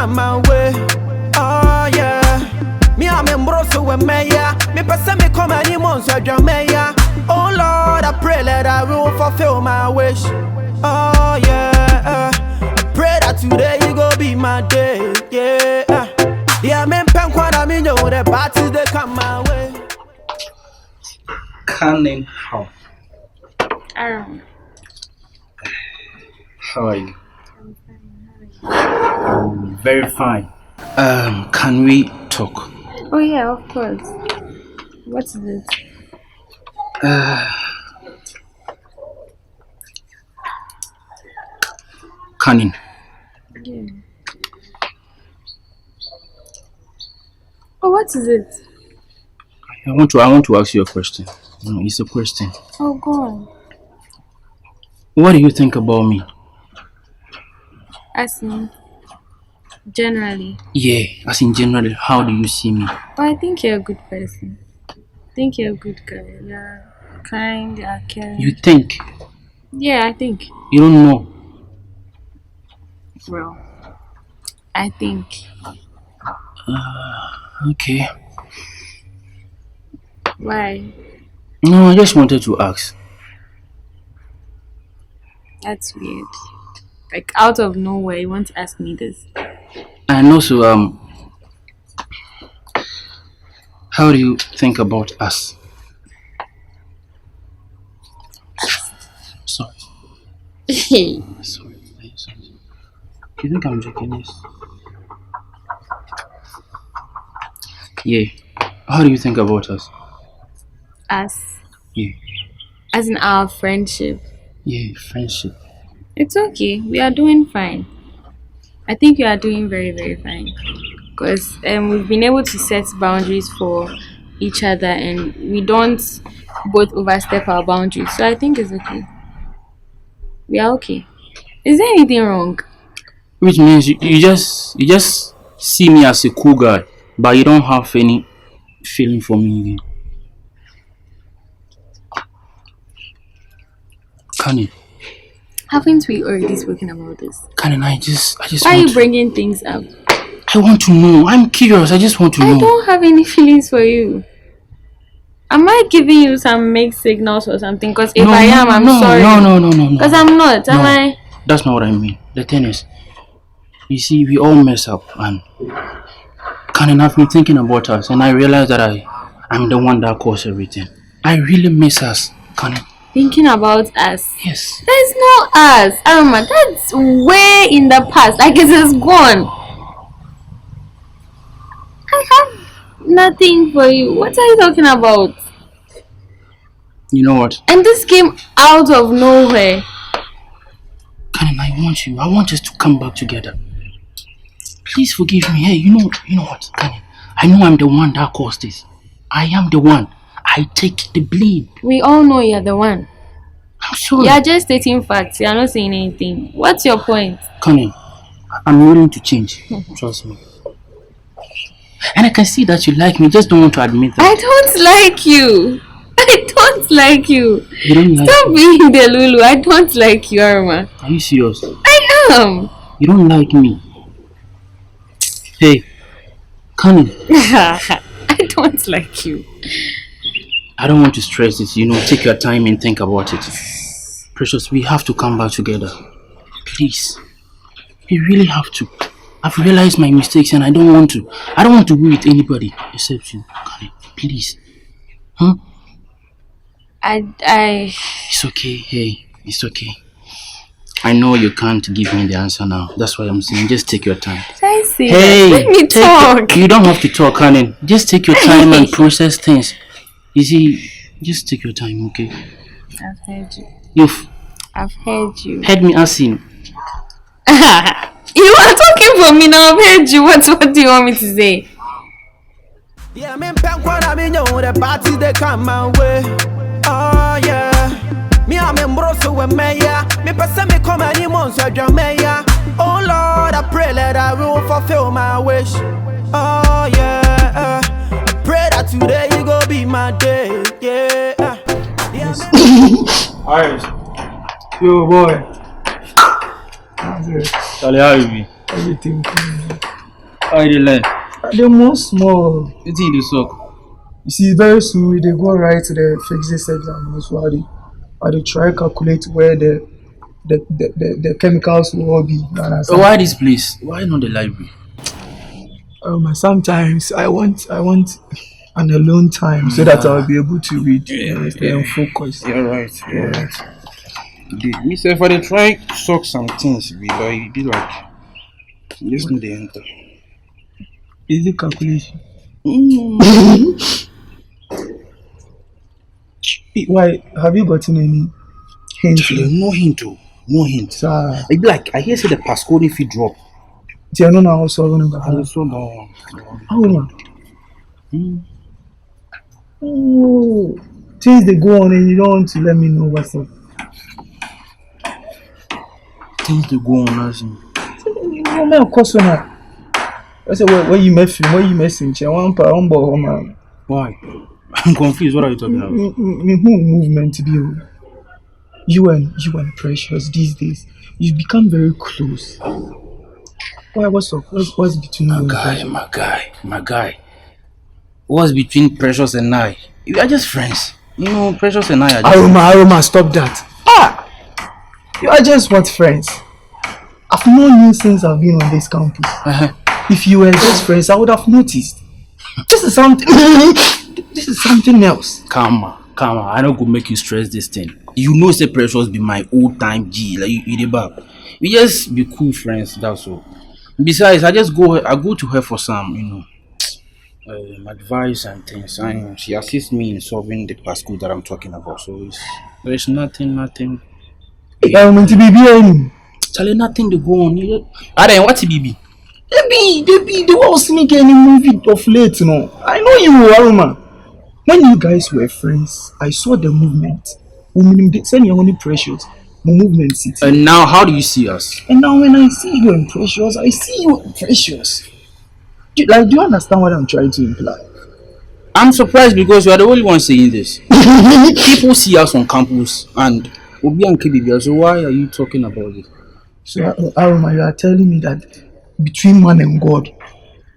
come my way. Oh yeah. Me I'm in broso with Maya. Me person me come any months with your Maya. Oh Lord, I pray that I will fulfill my wish. Oh yeah. I pray that today you go be my day. Yeah. Yeah, me pen kwada me know the parties they come my way. Cunning how? Aroma. How are you? I'm fine. Very fine. Can we talk? Oh yeah, of course. What's this? Cunning. Yeah. Oh, what is it? I want to ask you a question. No, it's a question. Oh, go on. What do you think about me? As in, generally. Yeah, as in generally, how do you see me? Oh, I think you're a good person. I think you're a good guy. You're kind, you're caring. You think? Yeah, I think. You don't know. Well, I think. Okay. Why? No, I just wanted to ask. That's weird. Like out of nowhere, you want to ask me this. And also, how do you think about us? Sorry. Sorry. You think I'm joking? Yes. Yeah. How do you think about us? Us? Yeah. As in our friendship. Yeah, friendship. It's okay. We are doing fine. I think we are doing very, very fine. Because we've been able to set boundaries for each other and we don't both overstep our boundaries. So I think it's okay. We are okay. Is there anything wrong? Which means you just see me as a cool guy, but you don't have any feeling for me again. Can Haven't we already spoken about this? I just Why are you bringing things up? I want to know. I'm curious. I just want to know. I don't have any feelings for you. Am I giving you some mixed signals or something? Because if I am, I'm sorry. No. Because I'm not. Am I? That's not what I mean. The thing is, you see, we all mess up, and I've been thinking about us, and I realized that I'm the one that caused everything. I really miss us, Connie. Thinking about us? Yes. There's no us, Aroma. That's way in the past. Like it is gone. I have nothing for you. What are you talking about? You know what? And this came out of nowhere. Connie, I want you. I want us to come back together. Please forgive me. Hey, you know what, Connie? I know I'm the one that caused this. I am the one. I take the blame. We all know you're the one. I'm sorry. You're just stating facts. You're not saying anything. What's your point? Connie, I'm willing to change. Trust me. And I can see that you like me. Just don't want to admit that. I don't like you. I don't like you. You don't like Stop me? being the Lulu. I don't like you, Aroma. Are you serious? I am. You don't like me. Hey, Connie. I don't like you. I don't want to stress this. Take your time and think about it. Precious, we have to come back together. Please. We really have to. I've realized my mistakes and I don't want to be with anybody except you. Connie, please. It's okay. Hey, it's okay. I know you can't give me the answer now. That's why I'm saying just take your time. I see. Hey, let me talk. You don't have to talk, Connie. Just take your time and process things. You see, just take your time, okay? I've heard you. I've heard you. Heard me asking. You are talking for me now. I've heard you. What do you want me to say? Yeah, me pen kwada me know the parties they come my way. Oh yeah. Me I'm in broso with Maya. Me person me come any months with your Maya. Oh Lord, I pray that I will fulfill my wish. Oh yeah. I pray that today you go be my day. Yeah. Alright. Yo boy. Charlie, how are you? Everything cool. I did like. The most small. It's in the sock. You see, very soon they go right to the physics exam. So I dey try calculate where the chemicals will all be. So why this place? Why not the library? Sometimes I want an alone time so that I'll be able to read and focus. You're right. You're right. Me say if I dey try suck some things, be like this no dey enter. Easy calculation. Why have you gotten any hint? No hint, oh. No hint. Sir, I be like I hear say the passcode if you drop. no now also Also no. Aroma. Oh, things they go on and you don't want to let me know what's up. Things to go on as in. No man, of course not. I said, where you messing? Where you messing? One ball, man. Why? I'm confused. What are you talking about? Who movement to be? You and Precious these days, you've become very close. Why? What's up? What's between you and Precious? My guy. What's between Precious and I? We are just friends. You know, Precious and I are just Aroma, stop that. You are just what friends. I've known you since I've been on this campus. If you were just friends, I would have noticed. This is something. This is something else. Come on. I don't go make you stress this thing. You know, say Precious be my old time G. Like you the back. We just be cool friends. That's all. Besides, I go to her for some, advice and things. And she assists me in solving the passcode that I'm talking about. So there's nothing. Charlie, nothing to go on. Then what's BB? They were sneaking any movie of late, I know you, Aroma. When you guys were friends, I saw the movement. Send your only Precious. Movement city. And now, how do you see us? And now, when I see you in Precious, I see you in Precious. Do you understand what I'm trying to imply? I'm surprised because you are the only one saying this. People see us on campus and Obi and KBB. So why are you talking about it? So, Aroma, you are telling me that between man and God,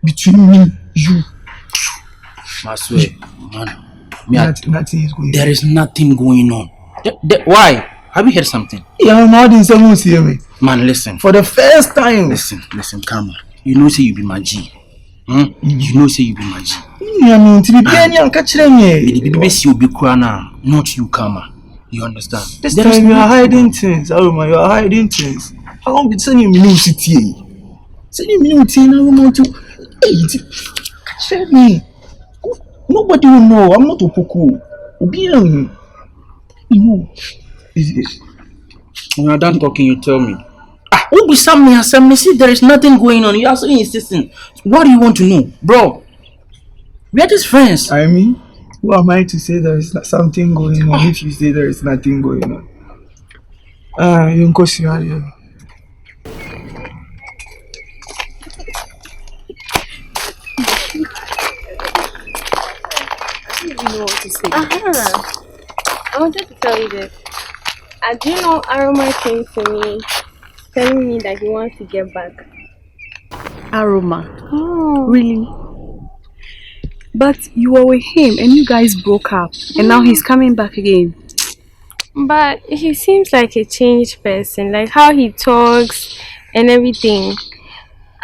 between me, you, I swear, man, nothing is going on. There is nothing going on. Why? Have you heard something? Yeah, I'm not in someone see me. Man, listen. For the first time. Listen, Karma. You know, say you be my G. You know, say you be my G. To be penny and catching me. The best you be Krana, not you, Karma. You understand? This time you are hiding things, Aroma. You are hiding things. How long be sending me new city? Sending me new city, Aroma to catch me. Nobody will know. I'm not Opoku. You. When you're done talking, you tell me. Who be some see there is nothing going on. You are so insistent. What do you want to know? Bro, we are just friends. I mean, who am I to say there is something going on if you say there is nothing going on? You go see her. I wanted to tell you this. Do you know Aroma came to me telling me that he wants to get back? Aroma? Oh. Really? But you were with him and you guys broke up and now he's coming back again. But he seems like a changed person, like how he talks and everything.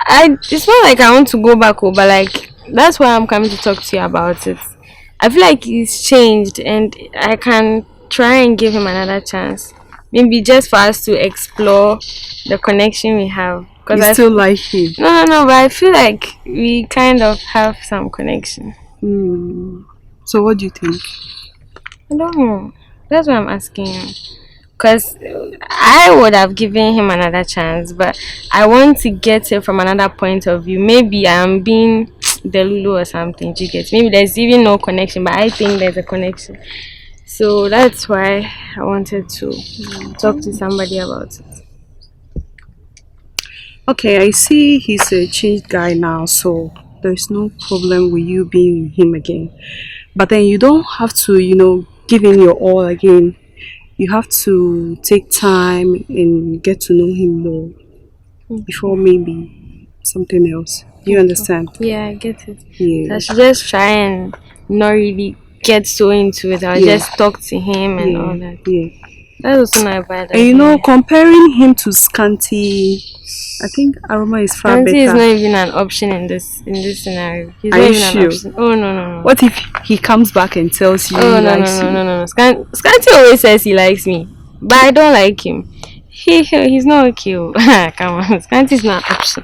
It's not like I want to go back, but like that's why I'm coming to talk to you about it. I feel like he's changed and I can try and give him another chance. Maybe just for us to explore the connection we have. You still like him? No, but I feel like we kind of have some connection. So what do you think? I don't know. That's what I'm asking you. Because I would have given him another chance, but I want to get it from another point of view. Maybe I'm being the Lulu or something, do you get? Maybe there's even no connection, but I think there's a connection. So that's why I wanted to talk to somebody about it. Okay, I see he's a changed guy now, so there's no problem with you being with him again. But then you don't have to, give in your all again. You have to take time and get to know him more before maybe something else. Do you understand? Yeah, I get it. Yeah. I should just try and not really get so into it. I'll just talk to him and all that. Yeah. That's also not a bad idea. And you know, comparing him to Scanty, I think Aroma is far Scanty is better. not even an option in this scenario. He's Are not you even sure? an option. Oh no. What if he comes back and tells you Oh he no. likes you? Scanty always says he likes me, but I don't like him. He's not okay. Come on, Scanty's not an option.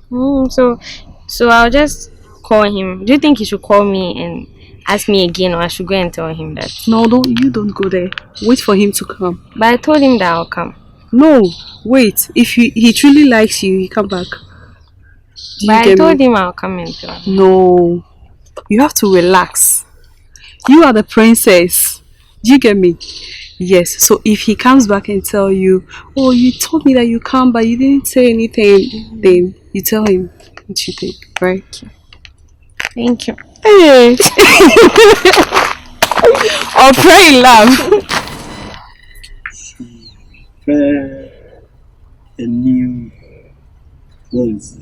No. So I'll just call him. Do you think he should call me and ask me again, or I should go and tell him that? No, don't go there. Wait for him to come. But I told him that I'll come. No, wait. If he truly likes you, he come back. But I told him I'll come and tell him. No, you have to relax. You are the princess. Do you get me? Yes. So if he comes back and tell you, oh, you told me that you come, but you didn't say anything, then you tell him what you think, right? Thank you. Hey. Or pray in love. A new friends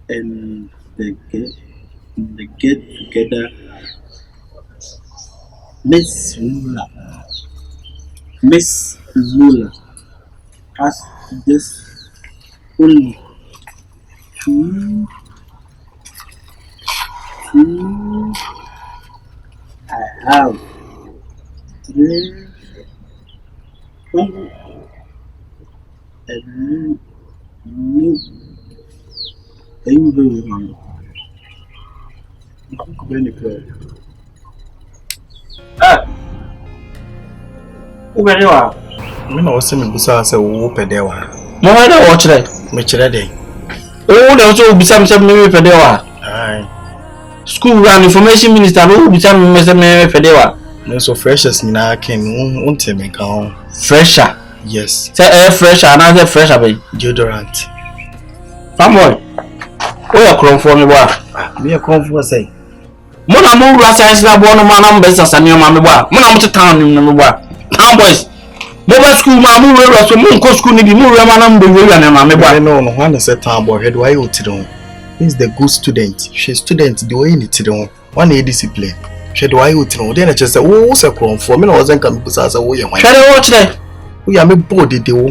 and they get together. Miss Lula has this only two. I have three. And new everyone. Uberewa. Me na wose me busa se wo pede wa. Mo wa da wo kire. Me kire den. O da so bisa me pede wa. Ai. School run information minister no bisa me pede wa. No so freshers ni na ken unte me kan. Fresher. Yes. Say air fresher na say fresher be Deodorant. Famboy. O ya kron for me boa. Me e kon for say. Mo na mo wura science lab no ma na mbesa sane ma me boa. Mo na mo te town ni me boa. Town boys. Mo ba school ma mo wura so mo nko school ni bi mo wura ma na mbe wura na ma me boa. No, when I say town boy, head why you tire. He's the good student. She student the way you tire. One a discipline. She do why you tire. Then I just say, oh, say kron for me no wasn't come busa say wo ye wan. Share wo kire. Wo ya me board de wo.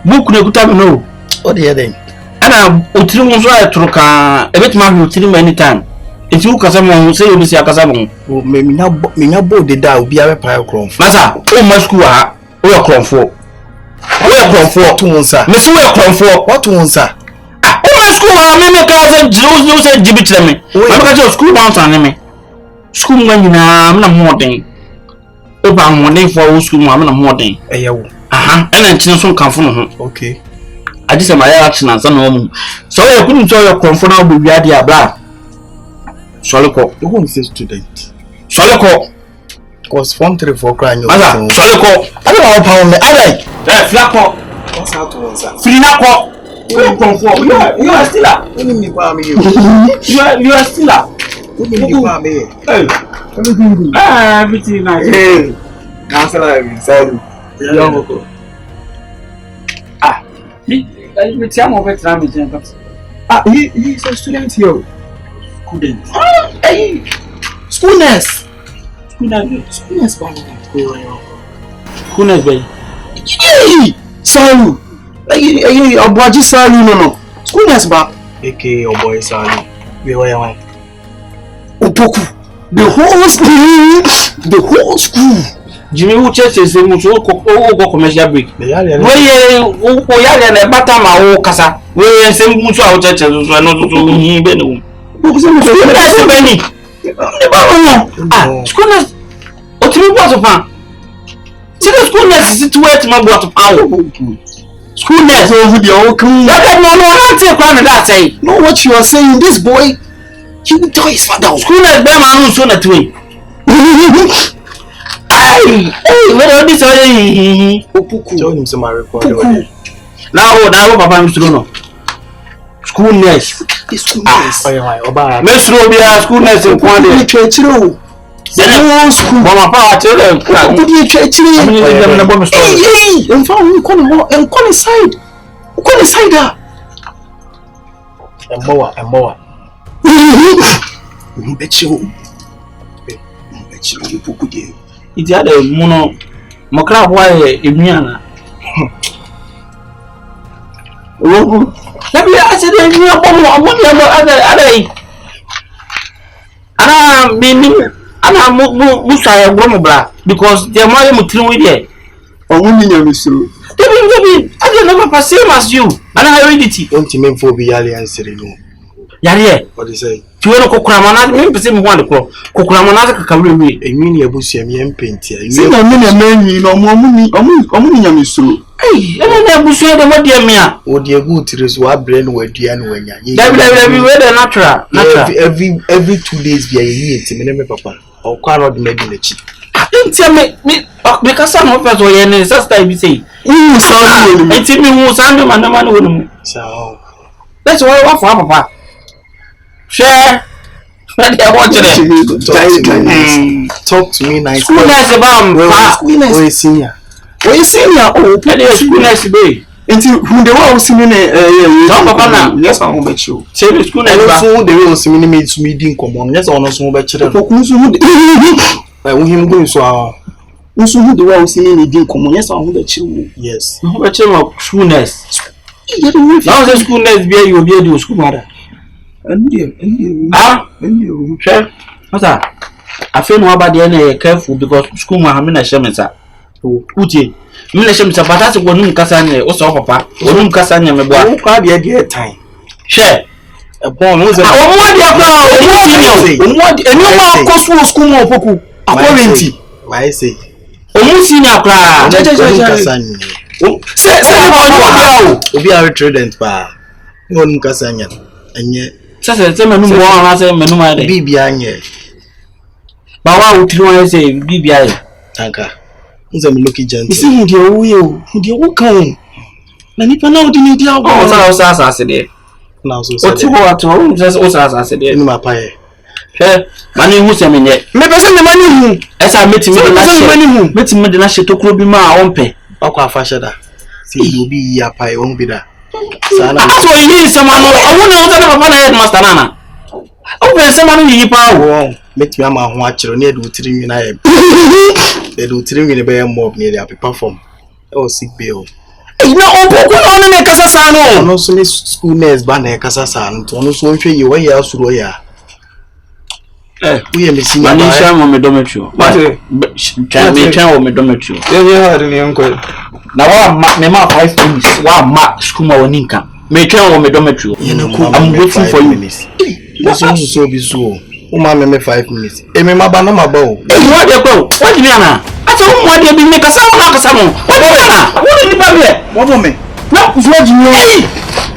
Book na kuta me no. O de then. Ana otiri mo so ayetro ka ebetima me otiri me anytime. Enti wo kasa mo say obi si akasa mo. O me nya board de da obi a be pa kron for. Masa o ma school ha. O ya kron for. O ya kron for to wonsa. Me so ya kron for. What to wonsa? Ah, o ma school ha me ka say jiro say jibi kire me. Ma ka say school mountain ne me. School mo nyina me na mo den. O ba mo den for school mo na mo den. Eyewo. Aha, ena nchine so nkamfo no ho. Okay. I just say my action and some of so you couldn't tell your conformal will be at the blah. Solico, You won't say student. Solico, Cause form 3 for crying. Mother, Solico, I don't know pound me. I like. Flaco, What's how to wonsa? Finaco, you are still up. When you pa me you. You are still up. When you pa me. Everything nice. Hey. Answer like sorry. Ah, me tell me what time is. Ah, he's a student here. Student. Hey. School nurse. Schoolness, baby. Hey. Salu. Hey, Abuaji Salu no. School nurse ba. Okay, your boy Salu. Where are you? Opoku. The whole school. Jimmy who churches say much go commercial break. Where you na bata ma wo kasa. Where say much out churches so no so hin be no. Because say Benny. Ah, schoolness. O ti mi bo so fa. See the schoolness is to my bo to power. Schoolness over the old crew. No take crown that say. Know what you are saying, this boy. He will tell his father. Schoolness be ma no so na twin. Hey, where this way? Opoku. Tell him some record. Now papa mi suro no. School nurse. This school nurse. Oba. Me suro bia school nurse in kwan dey. Chechiro. Say school. Mama pa children. Obi chechiro. Hey, In fact, we call him side. Go inside there. Emboa. Betcho. Opoku de. It's the other mono. Mokra boy, Emiana. Oh, let me ask you, you are because the money mutu with it. I don't know same as you. And I read it. Don't you mean for be alliance no? Yeah. What do you say? You want to kokramana me pese one ko kokramana ka kawre we. Emi na ebusia me empenti. See na me na manyi no omu nyamisuro. Hey, na ebusia de what dey me a. O dey go tires wa brain wa dua na wanya. Every way the natural. Every 2 days be ayi enti me na me papa. O kwa no de me na chi. Enti me because some of us were in sister be say. Sorry. Enti me hu sandu manama no wonu. So That's why what for papa. Share. Talk to me nice. Schoolness about we senior. We senior schoolness be. Enti who the one see me no papa na. Yes, I bet you. Say the schoolness ba. So the way see me me to me din common. Yes, I know so be chere. Opoku so who we him go so who the one see me din common. Yes, I bet you. yes. No be chere schoolness. Now the schoolness be you be the school mother. Sure. What's that? I feel no about the careful because school ma hamina shemesa. Uti. Mina shemesa but that's one num kasa nye o so papa. Onum kasa nye me boa. O kwa de time. Share. E bon no say. Omo de akwa omo senior. School mo Opoku. Akorenti. Why say? Omo senior akwa. Say obi are tradent pa. Onum kasa nya. Enye Say menu mo an say menu ma de. Bibia anye. Ba wa utiri wan say bibia ye. Tanka. Nze me look gentle. See who dey wo ye o. Who dey wo kan. Na nipa na odi ni dia go. O sa asase de. Na so say. O ti bo ato o sa asase de. Ni ma pa ye. Mani hu se menye. Me pese me mani hu. Esa meti me na she. Meti me de na she tokuro bi ma a wonpe. Akwa afa sheda. See obi ya pa ye won bi da. Sana. So yi se ma no. Owo na o se papa na headmaster nana. O pe se ma no yi pa wo. Make me ama ho akiro na edu tiri nwi na ye. Edu tiri nwi ne be mob ne dey perform. E o sick be o. Na Opoku na no me kasa sa no. No so ni school nurse ba na kasa sa no. To no so nhwe ye we ya suro ya. We me senior. Mani sha mo me dormitory. What? Try wo me dormitory. Yeah, had ni uncle. Na wa me ma 5 minutes. Wa ma school ma woni nka. Me try wo me dormitory. I'm waiting for you. So be so. Uma me 5 minutes. E me ma ba na ma ba o. E mo de ko. What do you mean na? Ata wo mo de bi me kasa wo na kasa mo. What do you mean na? What do you mean? What do me? Na ku so ji ni.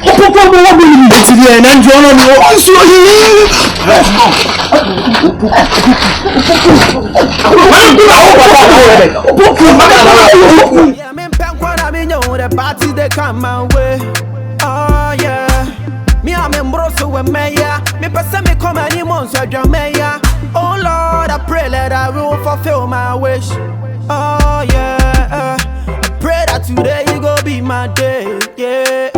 Opoku bo wo ni bi ti e na njo no no. Onso Opoku. Yeah, me pen kwa na me know the party they come my way. Oh yeah. Me am embroso with Maya. Me person me come any months with your Maya. Oh Lord, I pray that I will fulfill my wish. Oh yeah. I pray that today you go be my day. Yeah.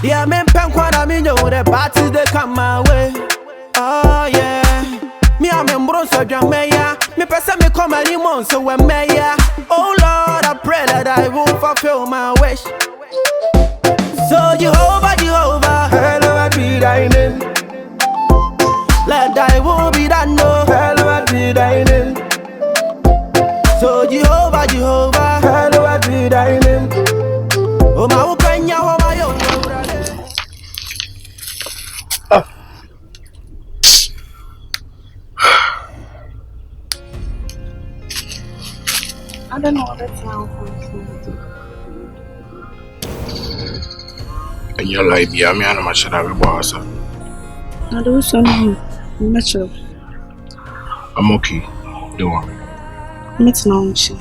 Yeah, me pen kwa na me know the parties they come my way. Oh yeah. Me am embroso with your Maya. Me person me come any months with Maya. Oh Lord, I pray that I will fulfill my wish. So Jehovah, hallowed be thy name. Let thy will be done, no, hallowed be thy name. So Jehovah, hallowed be thy name. Oh my Ukanya, oh my own. I don't know what that's now for. And your life, yeah, me and my shadow boss. I do something. Natural. I'm okay. Don't worry. It's not she.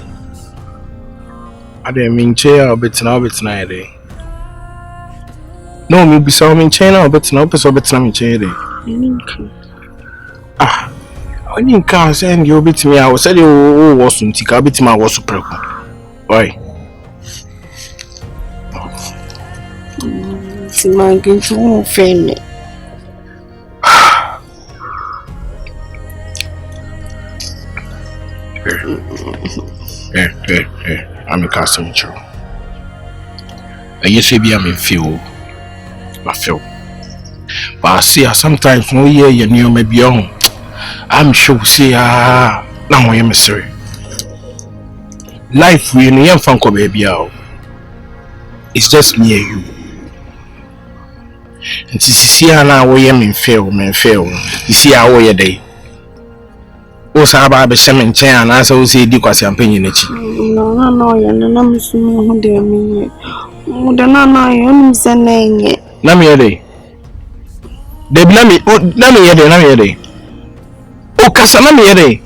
I didn't mean chair or bit now, bit now, day. No, me be so mean chain or bit now, so bit now, chair day. Ah, I didn't can't send you bit me. I was said you was soon, take a bit my was super. Why? man going to offend me. I'm a customer. I used to be a feel. I feel. But I see sometimes no year you knew me beyond. I'm sure see now I am sorry. Life we in young funko baby out. It's just me and you. And to see now we am in fail, man fail. You see how we day. O saba be shemen chen na so say di kwase ampanyi na chi. No, ya na msumu hu de mi. Mu de na ya nim se na enye. Na me yede. De na me yede. O kasa na me yede.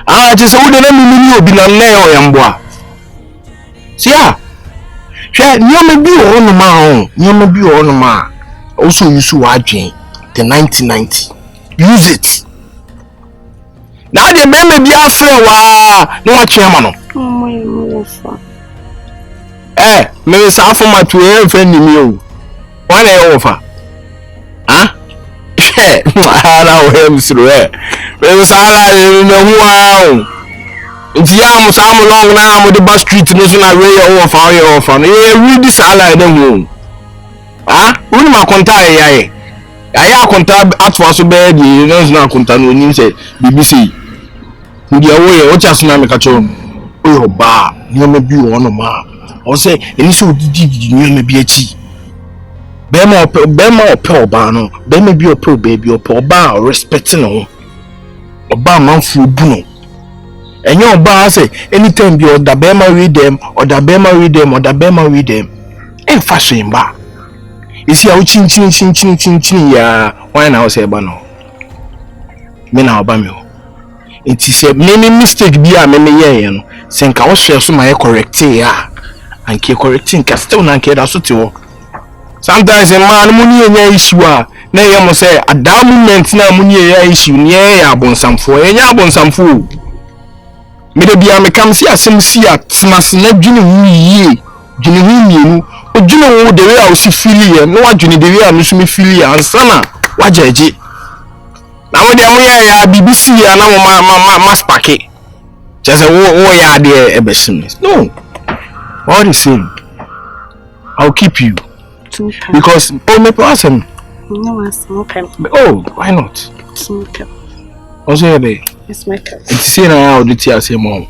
Ah, je se wo de na mi ni obi na na o yamboa. Sia. Hwe nyoma bi o no ma ho, nyoma bi o no ma. Also use wadwen the 1990. Use it. Now the baby be afraid no watch him no. Me say for my to friend me o. One e offer. Ah? Ara o hem through eh. Me say ara no hu a. Nti am sam long na am the bus street no so na we offer. E read this ala dem o. Ah? Uni ma konta yaye. Aya konta atwa so be di no na konta no nim say BBC. Ndi awoye o cha suna me ka cho o ba nyoma bi wo no ma o say eni so didi nyoma bi achi be ma o ba no be ma bi o pe baby o pe ba respect no o ba manfu bu no enye o ba say anytime bi o da be ma read them en fashion ba isi a o chin ya why na o say ba no me na o ba me o. It is a many mistake be a many year no senka wo share so my correct ya and ke correcting ka still na ke da so ti wo sometimes a man money enya issue a na ye mo say at that moment na money enya issue ne ya abonsamfo enya abonsamfo me de bia me kam si asem si atmas na dwene hu yie dwene hu mienu o dwene wo de we a o si feel ye no wa dwene de we a no so me feel ye ansana wa jeje. Now when ya BBC and now mass packet. Just oh yeah there a business. No. All the same. I'll keep you. Okay. Because me person. No, okay. Oh, why not? Okay. Also there. It's my cat. It's see now the tea say mom.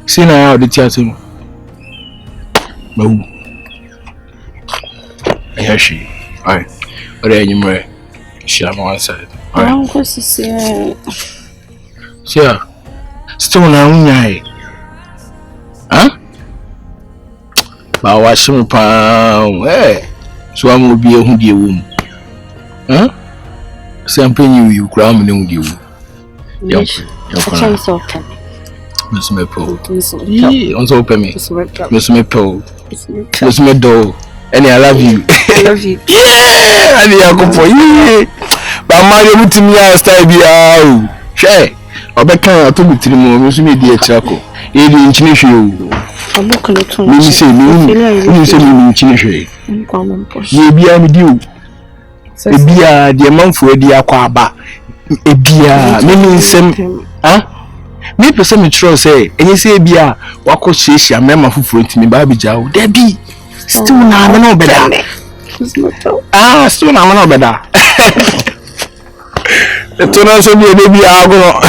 See now the tea say. No. I hear she. Alright. But then you may she on one side. I'm going to see. Seer, still na unyai. Huh? Ba wa shim pa. So am obi ehu die wom. Huh? Sampanyi you kra am ne hu die wom. Yes. Chance of time. Miss me po. Yi, on so pay me. Miss me po. Miss me do. Any I love you. I love you. Yeah, and you go for you. But Mario mutimi ya style bi ah. Hwe. Obeka to mutiri mo mi so me di etirako. E di nchini hwe o. Aboku no to. Mi se mi nchini hwe. Ye bia mi di o. E bia de manfo adi akwa aba. E bia me nsem. Ah? Me pese me tro say enye se bia wako hyehyia mema fufuro ntimi ba bija o. Da bi. Still na me no beda. Ah, still na me no beda. The tunnel so be baby agono.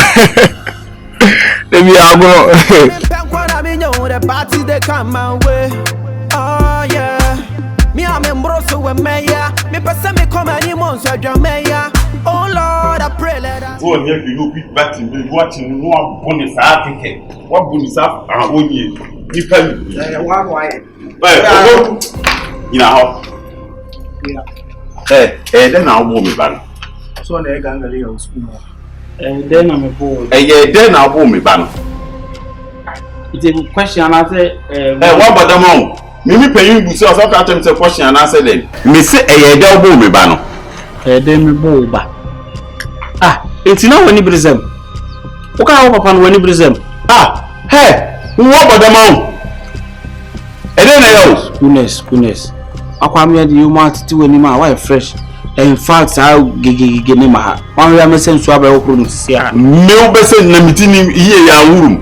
Baby agono. The party they come my way. Oh yeah. Me am embroso we meya. Me pese me come any months Jamaica. Oh Lord, I pray let us. Go here you be back in the watching no bonus Africa. What bonus Africa one year. You pay. Yeah, why? You know. Yeah. Then I'll move me back. So na ga ngale ya school. Then I'm a boy. Then I'll move me back. It's a question I say what about the mom? Me pay you so after the question and answer them. Me say then move me back. Then me boy ba. Ah, it's now when you present. Okay, how papa when you present. Ah, hey, what about the mom? And then else. Goodness. akwamia di you mat ti wani ma why fresh. In fact, I gigi ni ma. One we am sen so aba okro no sia. Me o be se na mitini iye ya wurum.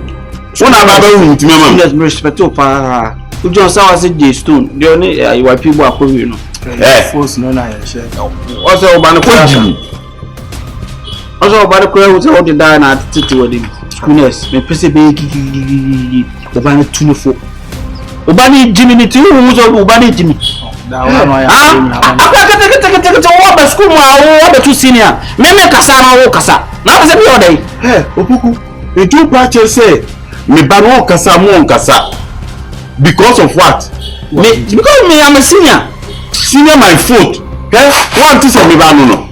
Una ba ba wurum ti mama. Let's respect you pa. You just say was J Stone. The only you people akowi no. Force no na share. Also obane kura. Also obane kura wo say what the die na titi wodi. Goodness, me pese be gigi obane tunifo. Obane Jimmy ni ti wo so obane Jimmy. Da wa ya. Akwa school ma wo be senior. Me kasa na wo kasa. Na be say be odai. Opoku. The two parties say me ba no kasa mo kasa. Because of what? Because me I'm a senior. Senior my foot. What is me ba no?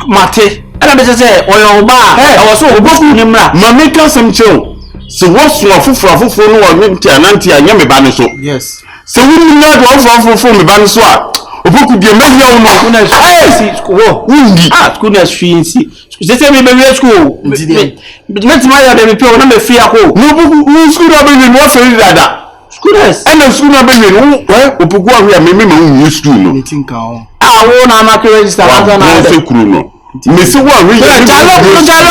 Mate. Ana be say oyo ba. I was so Opoku ni mra. Ma make some chill. So what's your fufu no wa nti ananti anya me ba no so. Yes. So we need to fufu me ba no so a. Opoku de me hia wo no. Schoolness fiinsi. Say me be school. But my ya dem pe na me fi ako. No Opoku school na be we no so dada. Schoolness. And school na be we no. Opoku a we me ma school no. Anything ka on. Wo na ma register na se kuru no. Me se wa we jalo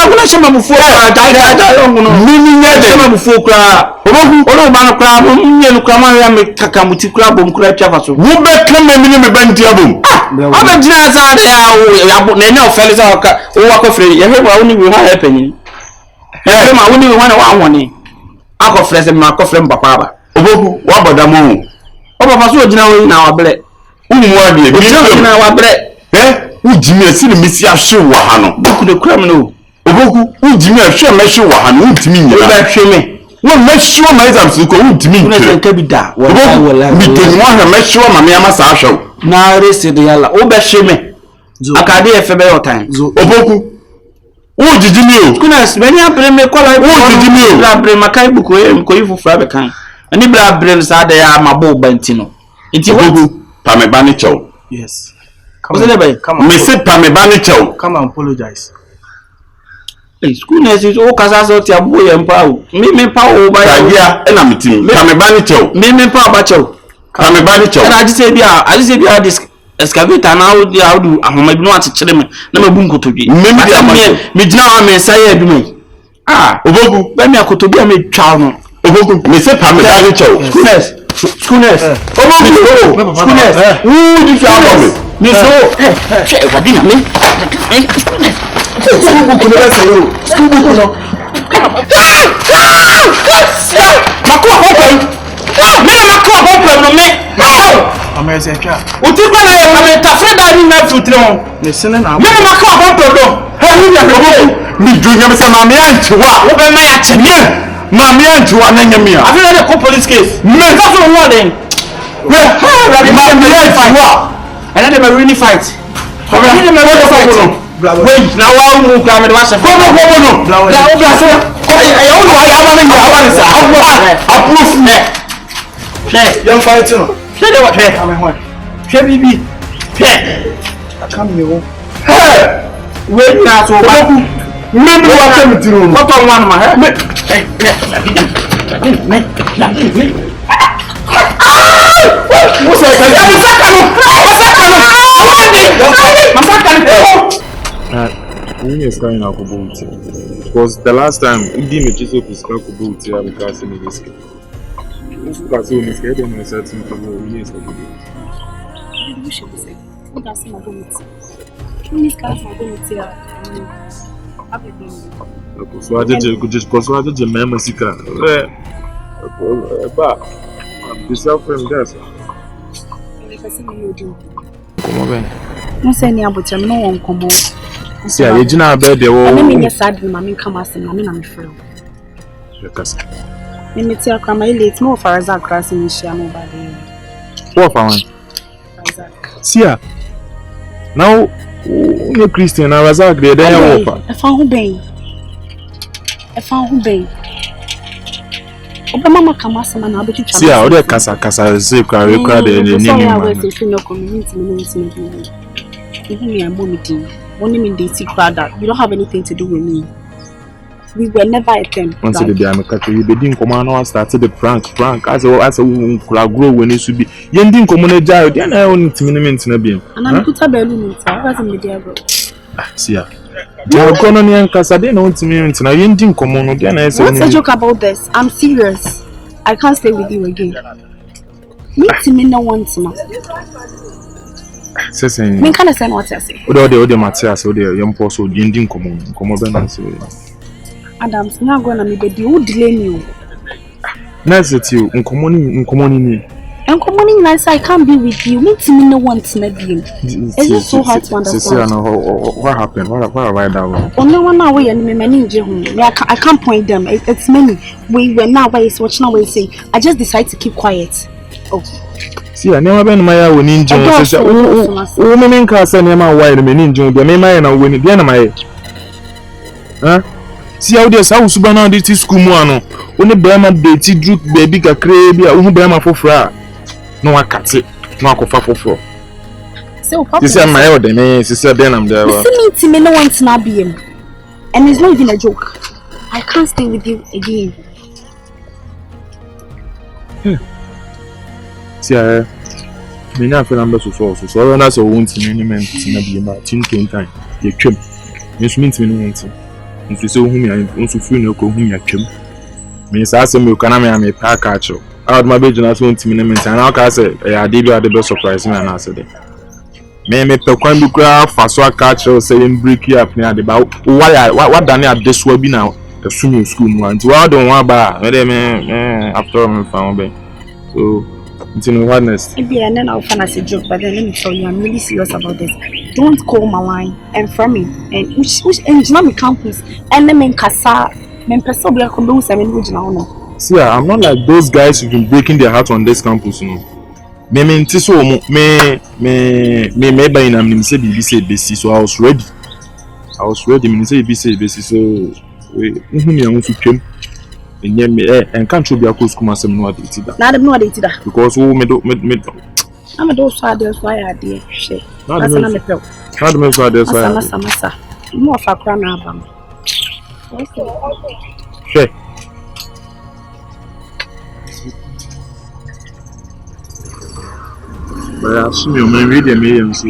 kuna shema bufu jalo no. Mimi nya de shema bufu kra. Opoku ono ba no kra mo nye no kra ma ya me kaka muti kra bom kra twa so. Wo be kan me me banti abom. Aba jina za ya na nya ofele za ka wo akofre ye hwe wa oni we ha epanyin. Ye ma oni we wa na wa woni. Akofre se ma akofre mbapa aba. Opoku wa bodamo. Papa so jina wo na wa bre. Umu wa de. Jina wa bre. Ujimi asiri misi ahwe wa ha no. Boku de kura me no. Opoku ujimi ahwe me hwe wa ha no ntimi nyina. Wo ba hwe me. Wo me hwe ma izam so ko ntimi nyina. Kuna nka bi da. Wala. Mi to mo ahwe me hwe ma me ama sa ahwe. Na resi de yalla. Wo ba hwe me. Akade e fe be your time. Opoku. Wo jijimi o. Kuna many apre me kola. Wo jijimi o. Bra bre makai buko e ko yifu fra be kan. Ani bra bre sa da ya mabo banti no. Enti Opoku pa me ba ni chew. Yes. Come on. Me say pa me ba ni chew. Come and apologize. Hey, schoolness is o kasa so ti abo ye mpa o. Me pa o ba ya. E na mitim. Pa me ba ni chew. Me pa ba chew. Pa me ba ni chew. Na aji se bia this excavator na how do ahoma bi no atechire me na mabu nkotodwe. Me gina wa me sai aduma. Opoku ba me akotodwe me twa no. Opoku me say pa me ba ni chew. Schoolness. Opoku. Schoolness. Who di fi abo me? Me so che wadina me. School book no be say yo. School book no. Makwa hope. Me makwa hope no me. Amese twa. Uti kwa na ya me tafre da ni na futre on. Ne sene na. Me makwa hope no. He ni ya Opoku. Mi dunya me say ma me antiwa. Wo be ma ya chemie. Ma me antiwa na nyamia. I feel like the police case. Me that's what warning. We ma me antiwa. And then they really fight. Wait, now I will come and watch a photo. Young fighting. Wait, now so maybe what I'm doing. What on one of because the last time Iddi me just up is Akabenezer and because in this case. Because when it's getting a certain trouble, we need to do it. So I did just because I did remember Sika. But the self-frame does. Come on, no say any about no one come on. See, I didn't have bed. They were. I mean, yes, I didn't. Mammy come as I'm a friend. Let me tell you, my late no for Razak crossing in Shia nobody. What for one? See, now you're Christian. I was out there. Then I found who bang. Oba mama kama sama na abetu chama. See, I order kasa say crowd the name. No community no. Even me and mommy do. Only me they see crowd that you don't have anything to do with me. We were never a thing. Once the day I'm a country, we didn't come on or started the prank. As a woman could grow when it should be. You didn't come on a jar, then I only 2 minutes in a beam. And I'm put a balloon. I wasn't the devil. See ya. You're going on and Casadena on 2 minutes, and I didn't come on again. I said, what's a joke about this? I'm serious. I can't stay with you again. Meet me no one to know. Saying, me can't say what I say. The Matthias, or the young post, or the Indian common, Adam's not going to be the old delay you. Nice at you, uncommoning. And commoning nice, I can't be with you. Meet me no one to know you. It's just so hard to understand. What happened? What have I done? Only 1 hour and me many I can't point them. It's many. We were now why is watching away say. I just decided to keep quiet. Oh. See, I never been my own ninja. Oh, women can't say my why the ninja. The name I know when again am I. Huh? See how there's house banana this school moano. Only Brahma baby droop baby ka crabby, who Brahma for fra. No, I can't say. No, I can for. So, Papa, this is my other name. Sister, then I'm there. Listen, me no one to not be him. And it's not even a joke. I can't stay with you again. See, I mean, I feel I'm so that's a wound in any man to be about 10 time. You come. This means me no one to. If you say whom I want to feel no whom you come. Means I say, you can make a pack catch you. Out my vision as 20 minutes, and I'll say, I did you the best surprise, and I said, may make the coin be craft for so I catch you saying, break you up near the bow. What done at this will be now? The swimming school one. So I don't want bar. After all, found me. So. Honest. Maybe and then I'll find as a joke, but then let me tell you, I'm really serious about this. Don't call my line and from me and which engineer campus and then Kasa, men person be a combo 7 regional no. See, I'm not like those guys who've been breaking their heart on this campus, you know. Me by in say BBC, so I was ready. Me say BBC, so we want to come. And can't you be a close come as no did that? Not no did that. Because who me I'm a those fathers why are they shit. That's another pill. How do you say this? Massa. More of a crown album. Sure. But I assume you may read the millions.